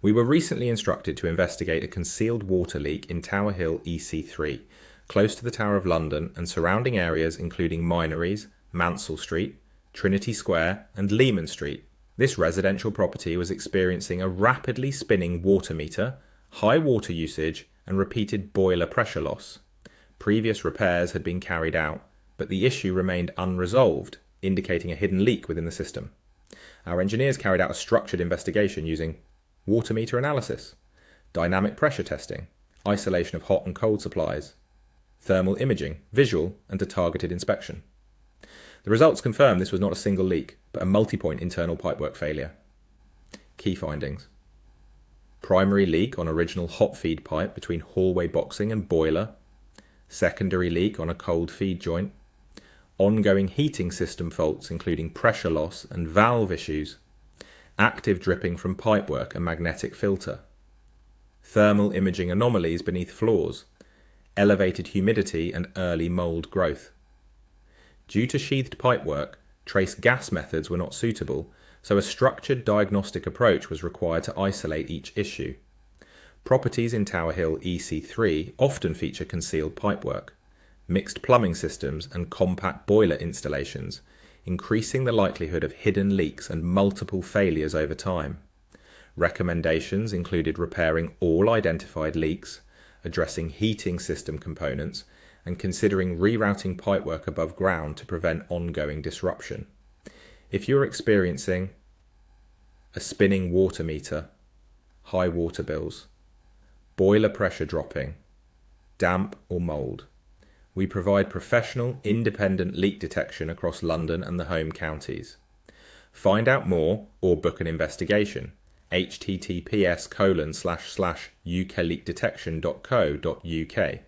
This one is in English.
We were recently instructed to investigate a concealed water leak in Tower Hill EC3, close to the Tower of London and surrounding areas including Minories, Mansell Street, Trinity Square and Leman Street. This residential property was experiencing a rapidly spinning water meter, high water usage and repeated boiler pressure loss. Previous repairs had been carried out, but the issue remained unresolved, indicating a hidden leak within the system. Our engineers carried out a structured investigation using water meter analysis, dynamic pressure testing, isolation of hot and cold supplies, thermal imaging, visual and a targeted inspection. The results confirmed this was not a single leak, but a multi-point internal pipework failure. Key findings: primary leak on original hot feed pipe between hallway boxing and boiler, secondary leak on a cold feed joint, ongoing heating system faults including pressure loss and valve issues, active dripping from pipework and magnetic filter, thermal imaging anomalies beneath floors, elevated humidity and early mould growth. Due to sheathed pipework, trace gas methods were not suitable, so a structured diagnostic approach was required to isolate each issue. Properties in Tower Hill EC3 often feature concealed pipework, mixed plumbing systems and compact boiler installations, increasing the likelihood of hidden leaks and multiple failures over time. Recommendations included repairing all identified leaks, addressing heating system components, and considering rerouting pipework above ground to prevent ongoing disruption. If you're experiencing a spinning water meter, high water bills, boiler pressure dropping, damp or mould, we provide professional, independent leak detection across London and the home counties. Find out more or book an investigation. https://ukleakdetection.co.uk